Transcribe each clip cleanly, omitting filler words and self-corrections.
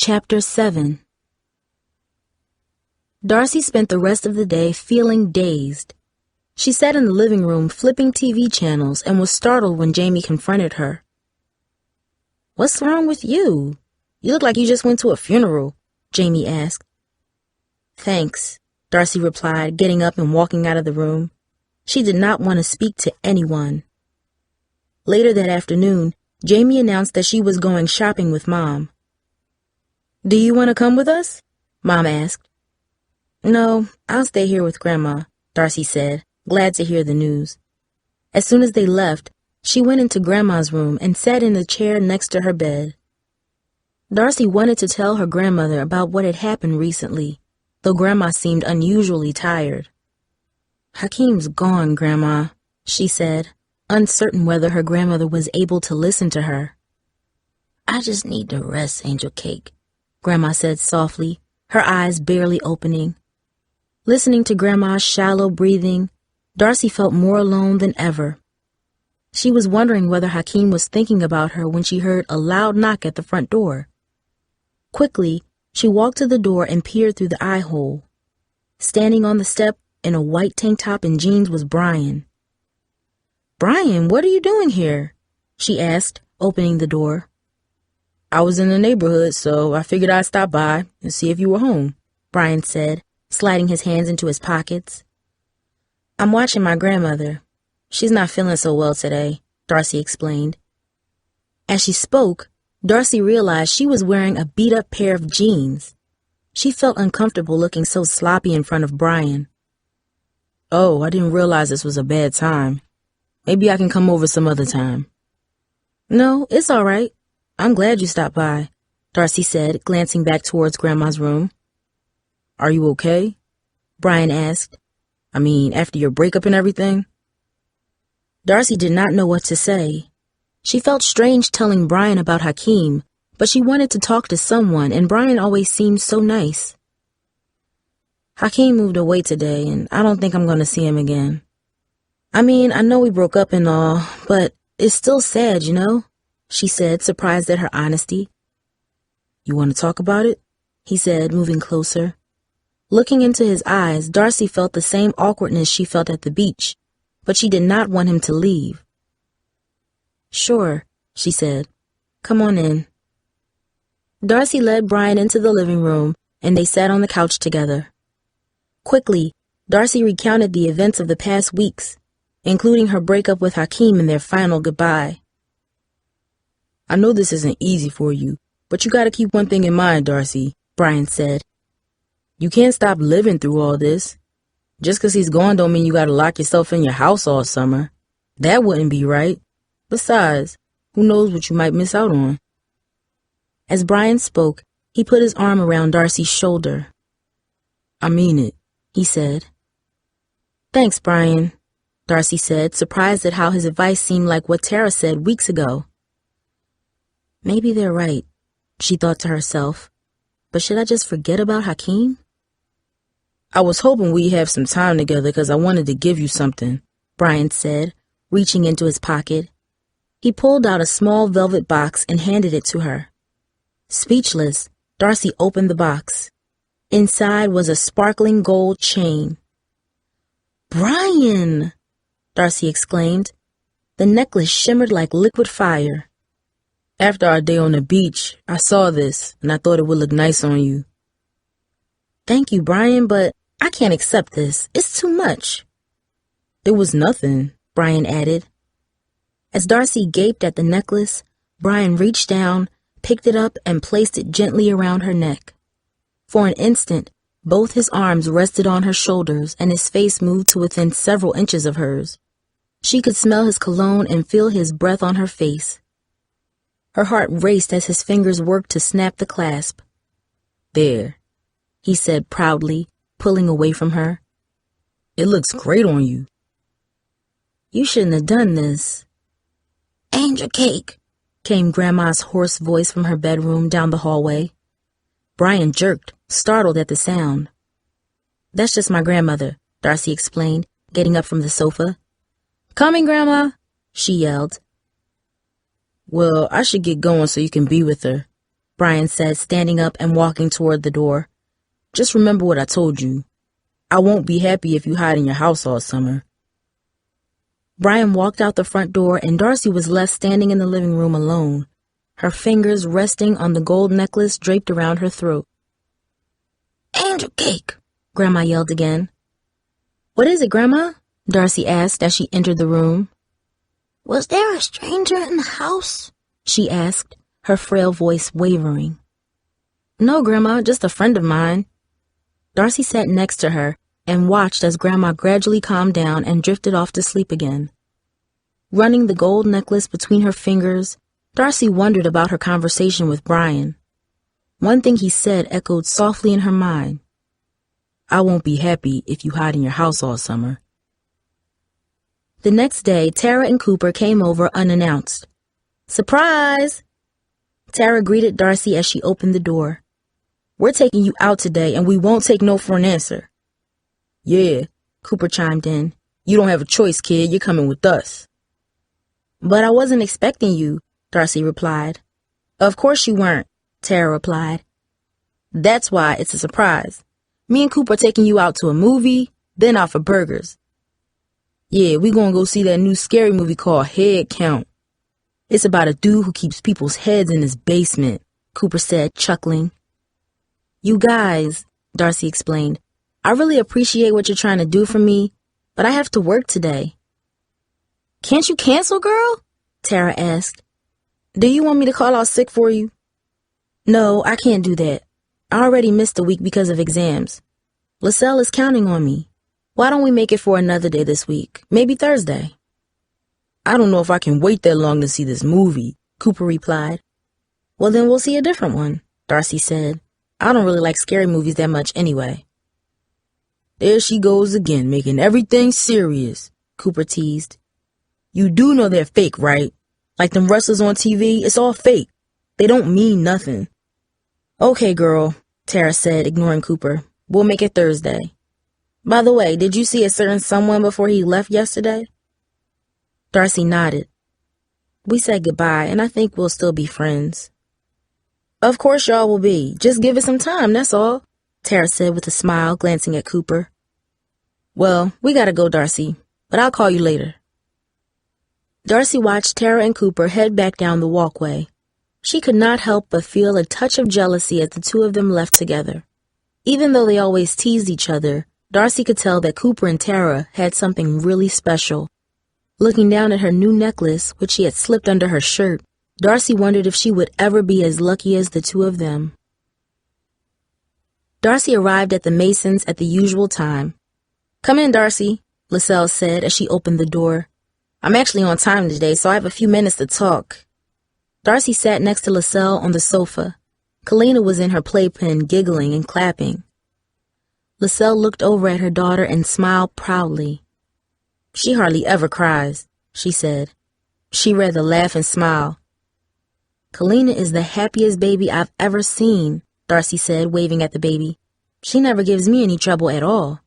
Chapter 7. Darcy spent the rest of the day feeling dazed. She sat in the living room flipping TV channels and was startled when Jamie confronted her. "What's wrong with you? You look like you just went to a funeral," Jamie asked. "Thanks," Darcy replied, getting up and walking out of the room. She did not want to speak to anyone. Later that afternoon, Jamie announced that she was going shopping with Mom. "Do you want to come with us?" Mom asked. "No, I'll stay here with Grandma," Darcy said, glad to hear the news. As soon as they left, she went into Grandma's room and sat in the chair next to her bed. Darcy wanted to tell her grandmother about what had happened recently, though Grandma seemed unusually tired. "Hakeem's gone, Grandma," she said, uncertain whether her grandmother was able to listen to her. "I just need to rest, Angel Cake," Grandma said softly, her eyes barely opening. Listening to Grandma's shallow breathing, Darcy felt more alone than ever. She was wondering whether Hakeem was thinking about her when she heard a loud knock at the front door. Quickly, she walked to the door and peered through the eye-hole. Standing on the step in a white tank top and jeans was Brian. "Brian, what are you doing here?" she asked, opening the door. "I was in the neighborhood, so I figured I'd stop by and see if you were home," Brian said, sliding his hands into his pockets. "I'm watching my grandmother. She's not feeling so well today," Darcy explained. As she spoke, Darcy realized she was wearing a beat-up pair of jeans. She felt uncomfortable looking so sloppy in front of Brian. "Oh, I didn't realize this was a bad time. Maybe I can come over some other time." "No, it's all right. I'm glad you stopped by," Darcy said, glancing back towards Grandma's room. "Are you okay?" Brian asked. "I mean, after your breakup and everything?" Darcy did not know what to say. She felt strange telling Brian about Hakeem, but she wanted to talk to someone, and Brian always seemed so nice. "Hakeem moved away today, and I don't think I'm going to see him again. I mean, I know we broke up and all, but it's still sad, you know?" she said, surprised at her honesty. "You want to talk about it?" he said, moving closer. Looking into his eyes, Darcy felt the same awkwardness she felt at the beach, but she did not want him to leave. "Sure," she said. "Come on in." Darcy led Brian into the living room, and they sat on the couch together. Quickly, Darcy recounted the events of the past weeks, including her breakup with Hakeem and their final goodbye. "I know this isn't easy for you, but you gotta keep one thing in mind, Darcy," Brian said. "You can't stop living through all this. Just 'cause he's gone don't mean you gotta lock yourself in your house all summer. That wouldn't be right. Besides, who knows what you might miss out on." As Brian spoke, he put his arm around Darcy's shoulder. "I mean it," he said. "Thanks, Brian," Darcy said, surprised at how his advice seemed like what Tara said weeks ago. Maybe they're right, she thought to herself. But should I just forget about Hakeem? "I was hoping we'd have some time together because I wanted to give you something," Brian said, reaching into his pocket. He pulled out a small velvet box and handed it to her. Speechless, Darcy opened the box. Inside was a sparkling gold chain. "Brian!" Darcy exclaimed. The necklace shimmered like liquid fire. "After our day on the beach, I saw this, and I thought it would look nice on you." "Thank you, Brian, but I can't accept this. It's too much." "It was nothing," Brian added. As Darcy gaped at the necklace, Brian reached down, picked it up, and placed it gently around her neck. For an instant, both his arms rested on her shoulders, and his face moved to within several inches of hers. She could smell his cologne and feel his breath on her face. Her heart raced as his fingers worked to snap the clasp. "There," he said proudly, pulling away from her. "It looks great on you." "You shouldn't have done this." "Angel Cake," came Grandma's hoarse voice from her bedroom down the hallway. Brian jerked, startled at the sound. "That's just my grandmother," Darcy explained, getting up from the sofa. "Coming, Grandma," she yelled. "Well, I should get going so you can be with her." Brian said, standing up and walking toward the door. "Just remember what I told you. I won't be happy if you hide in your house all summer." Brian walked out the front door, and Darcy was left standing in the living room alone, her fingers resting on the gold necklace draped around her throat. "Angel cake!" Grandma yelled again. "What is it, Grandma?" Darcy asked as she entered the room. "Was there a stranger in the house?" she asked, her frail voice wavering. "No, Grandma, just a friend of mine." Darcy sat next to her and watched as Grandma gradually calmed down and drifted off to sleep again. Running the gold necklace between her fingers, Darcy wondered about her conversation with Brian. One thing he said echoed softly in her mind. "I won't be happy if you hide in your house all summer." The next day, Tara and Cooper came over unannounced. "Surprise!" Tara greeted Darcy as she opened the door. "We're taking you out today, and we won't take no for an answer." "Yeah," Cooper chimed in. "You don't have a choice, kid. You're coming with us." "But I wasn't expecting you," Darcy replied. "Of course you weren't," Tara replied. "That's why it's a surprise. Me and Cooper taking you out to a movie, then out for burgers." "Yeah, we gonna go see that new scary movie called Head Count. It's about a dude who keeps people's heads in his basement," Cooper said, chuckling. "You guys," Darcy explained, "I really appreciate what you're trying to do for me, but I have to work today." "Can't you cancel, girl?" Tara asked. "Do you want me to call out sick for you?" "No, I can't do that. I already missed a week because of exams. LaSalle is counting on me. Why don't we make it for another day this week? Maybe Thursday." "I don't know if I can wait that long to see this movie," Cooper replied. "Well, then we'll see a different one," Darcy said. "I don't really like scary movies that much anyway." "There she goes again, making everything serious," Cooper teased. "You do know they're fake, right? Like them wrestlers on TV, it's all fake. They don't mean nothing." "Okay, girl," Tara said, ignoring Cooper. "We'll make it Thursday. By the way, did you see a certain someone before he left yesterday?" Darcy nodded. "We said goodbye, and I think we'll still be friends." "Of course y'all will be. Just give it some time, that's all," Tara said with a smile, glancing at Cooper. "Well, we gotta go, Darcy, but I'll call you later." Darcy watched Tara and Cooper head back down the walkway. She could not help but feel a touch of jealousy as the two of them left together. Even though they always teased each other, Darcy could tell that Cooper and Tara had something really special. Looking down at her new necklace, which she had slipped under her shirt, Darcy wondered if she would ever be as lucky as the two of them. Darcy arrived at the Masons at the usual time. "Come in, Darcy," LaSalle said as she opened the door. "I'm actually on time today, so I have a few minutes to talk." Darcy sat next to LaSalle on the sofa. Kalina was in her playpen, giggling and clapping. LaSalle looked over at her daughter and smiled proudly. "She hardly ever cries," she said. She rather laugh and smile. "Kalina is the happiest baby I've ever seen," Darcy said, waving at the baby. "She never gives me any trouble at all."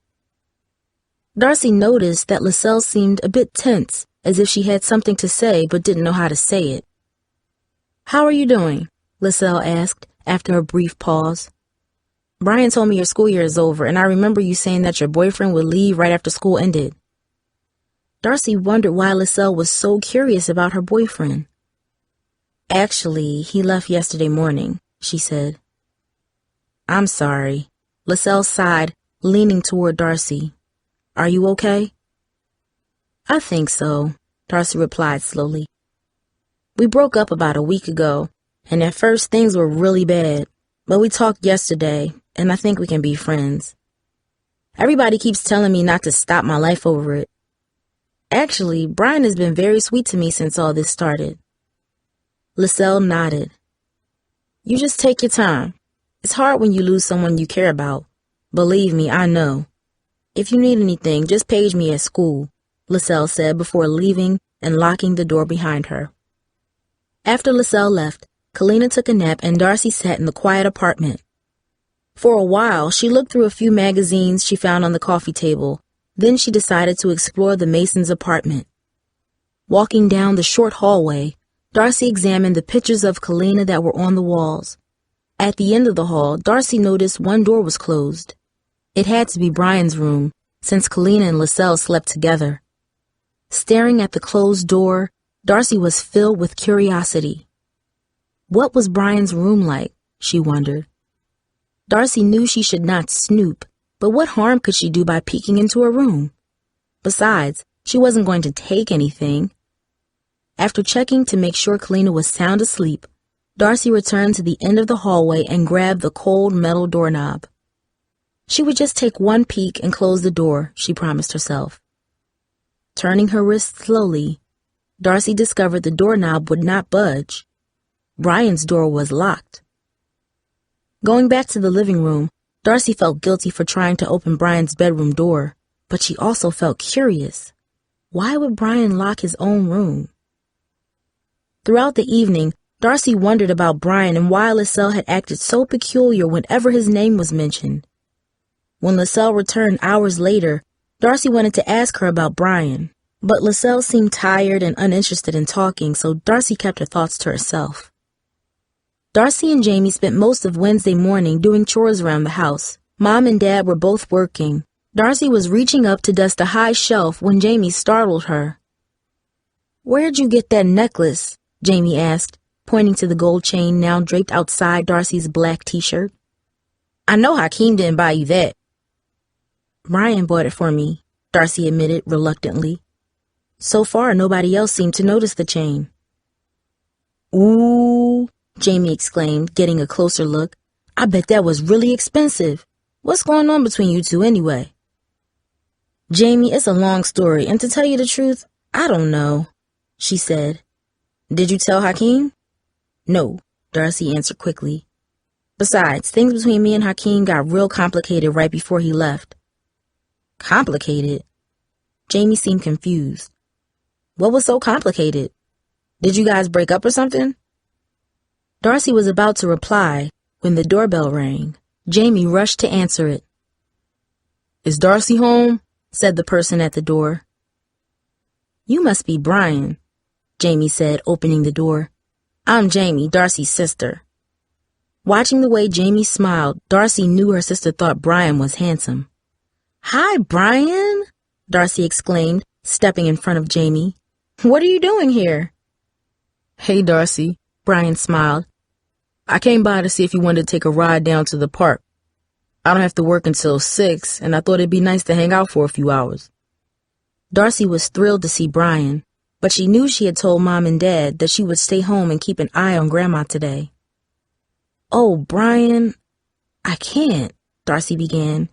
Darcy noticed that LaSalle seemed a bit tense, as if she had something to say but didn't know how to say it. "How are you doing?" LaSalle asked after a brief pause. "Brian told me your school year is over, and I remember you saying that your boyfriend would leave right after school ended." Darcy wondered why LaSalle was so curious about her boyfriend. "Actually, he left yesterday morning," she said. "I'm sorry." LaSalle sighed, leaning toward Darcy. "Are you okay?" "I think so," Darcy replied slowly. "We broke up about a week ago, and at first things were really bad, but we talked yesterday, and I think we can be friends. Everybody keeps telling me not to stop my life over it. Actually, Brian has been very sweet to me since all this started." LaSalle nodded. "You just take your time. It's hard when you lose someone you care about. Believe me, I know. If you need anything, just page me at school," LaSalle said before leaving and locking the door behind her. After LaSalle left, Kalina took a nap and Darcy sat in the quiet apartment. For a while, she looked through a few magazines she found on the coffee table. Then she decided to explore the Masons' apartment. Walking down the short hallway, Darcy examined the pictures of Kalina that were on the walls. At the end of the hall, Darcy noticed one door was closed. It had to be Brian's room, since Kalina and Lascelles slept together. Staring at the closed door, Darcy was filled with curiosity. What was Brian's room like, she wondered. Darcy knew she should not snoop, but what harm could she do by peeking into a room? Besides, she wasn't going to take anything. After checking to make sure Kalina was sound asleep, Darcy returned to the end of the hallway and grabbed the cold metal doorknob. She would just take one peek and close the door, she promised herself. Turning her wrist slowly, Darcy discovered the doorknob would not budge. Brian's door was locked. Going back to the living room, Darcy felt guilty for trying to open Brian's bedroom door, but she also felt curious. Why would Brian lock his own room? Throughout the evening, Darcy wondered about Brian and why Lascelles had acted so peculiar whenever his name was mentioned. When Lascelles returned hours later, Darcy wanted to ask her about Brian, but Lascelles seemed tired and uninterested in talking, so Darcy kept her thoughts to herself. Darcy and Jamie spent most of Wednesday morning doing chores around the house. Mom and Dad were both working. Darcy was reaching up to dust a high shelf when Jamie startled her. "Where'd you get that necklace?" Jamie asked, pointing to the gold chain now draped outside Darcy's black t-shirt. "I know Hakeem didn't buy you that." "Brian bought it for me," Darcy admitted reluctantly. So far, nobody else seemed to notice the chain. "Ooh," Jamie exclaimed, getting a closer look. "I bet that was really expensive. What's going on between you two anyway?" "Jamie, it's a long story, and to tell you the truth, I don't know," she said. "Did you tell Hakeem?" "No," Darcy answered quickly. "Besides, things between me and Hakeem got real complicated right before he left." "Complicated?" Jamie seemed confused. "What was so complicated? Did you guys break up or something?" Darcy was about to reply when the doorbell rang. Jamie rushed to answer it. "Is Darcy home?" said the person at the door. "You must be Brian," Jamie said, opening the door. "I'm Jamie, Darcy's sister." Watching the way Jamie smiled, Darcy knew her sister thought Brian was handsome. "Hi, Brian," Darcy exclaimed, stepping in front of Jamie. "What are you doing here?" "Hey, Darcy," Brian smiled. "I came by to see if you wanted to take a ride down to the park. I don't have to work until 6, and I thought it'd be nice to hang out for a few hours." Darcy was thrilled to see Brian, but she knew she had told Mom and Dad that she would stay home and keep an eye on Grandma today. "Oh, Brian, I can't," Darcy began.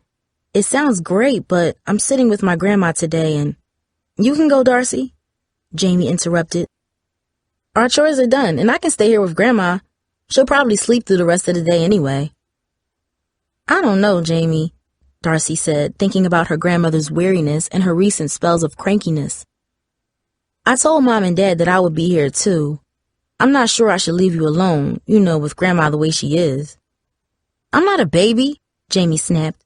"It sounds great, but I'm sitting with my grandma today and—" "You can go, Darcy," Jamie interrupted. "Our chores are done, and I can stay here with Grandma. She'll probably sleep through the rest of the day anyway." "I don't know, Jamie," Darcy said, thinking about her grandmother's weariness and her recent spells of crankiness. "I told Mom and Dad that I would be here, too. I'm not sure I should leave you alone, with Grandma the way she is." "I'm not a baby," Jamie snapped.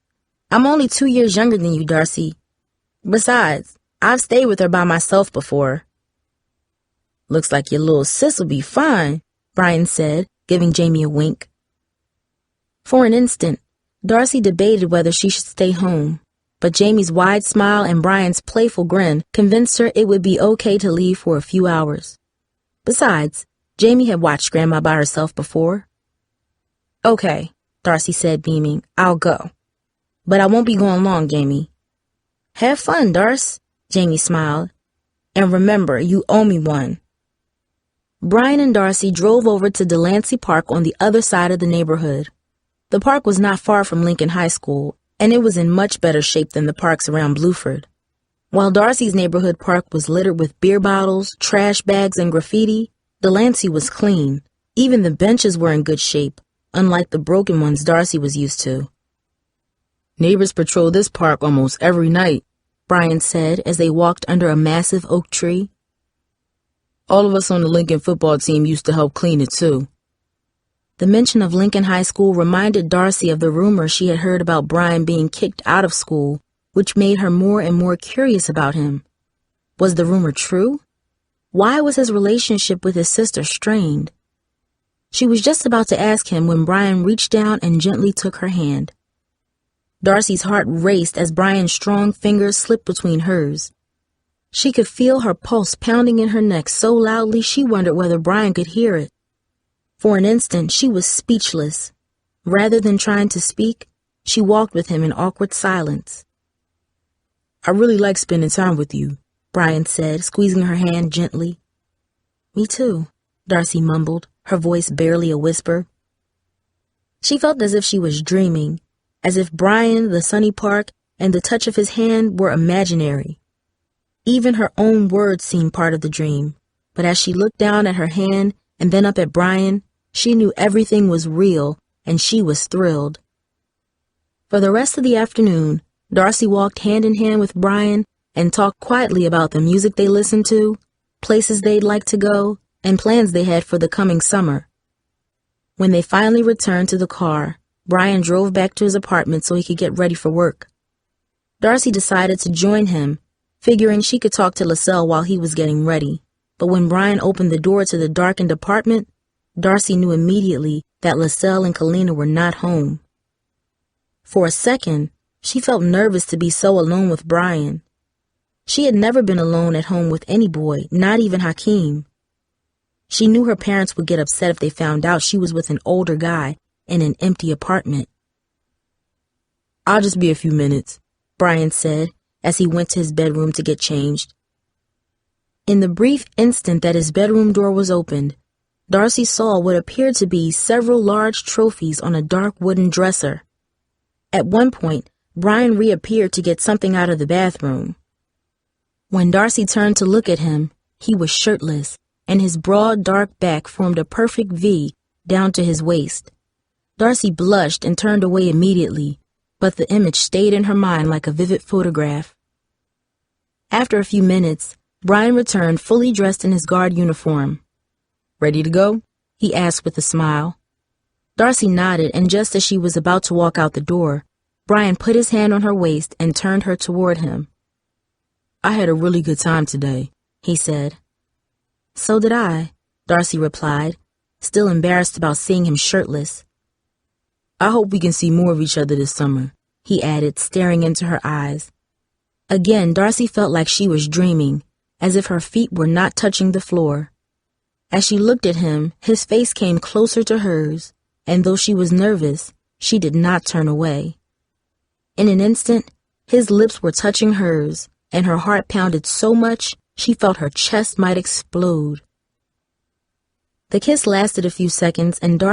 "I'm only 2 years younger than you, Darcy. Besides, I've stayed with her by myself before." "Looks like your little sis will be fine," Brian said, giving Jamie a wink. For an instant, Darcy debated whether she should stay home, but Jamie's wide smile and Brian's playful grin convinced her it would be okay to leave for a few hours. Besides, Jamie had watched Grandma by herself before. "Okay," Darcy said, beaming. "I'll go. But I won't be going long, Jamie." "Have fun, Darce," Jamie smiled. "And remember, you owe me one." Brian and Darcy drove over to Delancey Park on the other side of the neighborhood. The park was not far from Lincoln High School, and it was in much better shape than the parks around Bluford. While Darcy's neighborhood park was littered with beer bottles, trash bags, and graffiti, Delancey was clean. Even the benches were in good shape, unlike the broken ones Darcy was used to. "Neighbors patrol this park almost every night," Brian said as they walked under a massive oak tree. "All of us on the Lincoln football team used to help clean it, too." The mention of Lincoln High School reminded Darcy of the rumor she had heard about Brian being kicked out of school, which made her more and more curious about him. Was the rumor true? Why was his relationship with his sister strained? She was just about to ask him when Brian reached down and gently took her hand. Darcy's heart raced as Brian's strong fingers slipped between hers. She could feel her pulse pounding in her neck so loudly she wondered whether Brian could hear it. For an instant, she was speechless. Rather than trying to speak, she walked with him in awkward silence. I really like spending time with you, Brian said, squeezing her hand gently. Me too, Darcy mumbled, her voice barely a whisper. She felt as if she was dreaming, as if Brian, the sunny park, and the touch of his hand were imaginary. Even her own words seemed part of the dream, but as she looked down at her hand and then up at Brian, she knew everything was real, and she was thrilled. For the rest of the afternoon, Darcy walked hand in hand with Brian and talked quietly about the music they listened to, places they'd like to go, and plans they had for the coming summer. When they finally returned to the car, Brian drove back to his apartment so he could get ready for work. Darcy decided to join him, figuring she could talk to LaSalle while he was getting ready. But when Brian opened the door to the darkened apartment, Darcy knew immediately that LaSalle and Kalina were not home. For a second, she felt nervous to be so alone with Brian. She had never been alone at home with any boy, not even Hakeem. She knew her parents would get upset if they found out she was with an older guy in an empty apartment. I'll just be a few minutes, Brian said as he went to his bedroom to get changed. In the brief instant that his bedroom door was opened, Darcy saw what appeared to be several large trophies on a dark wooden dresser. At one point, Brian reappeared to get something out of the bathroom. When Darcy turned to look at him, he was shirtless, and his broad, dark back formed a perfect V down to his waist. Darcy blushed and turned away immediately, but the image stayed in her mind like a vivid photograph. After a few minutes, Brian returned fully dressed in his guard uniform. Ready to go? He asked with a smile. Darcy nodded, and just as she was about to walk out the door, Brian put his hand on her waist and turned her toward him. I had a really good time today, he said. So did I, Darcy replied, still embarrassed about seeing him shirtless. I hope we can see more of each other this summer, he added, staring into her eyes. Again, Darcy felt like she was dreaming, as if her feet were not touching the floor. As she looked at him, his face came closer to hers, and though she was nervous, she did not turn away. In an instant, his lips were touching hers, and her heart pounded so much she felt her chest might explode. The kiss lasted a few seconds, and Darcy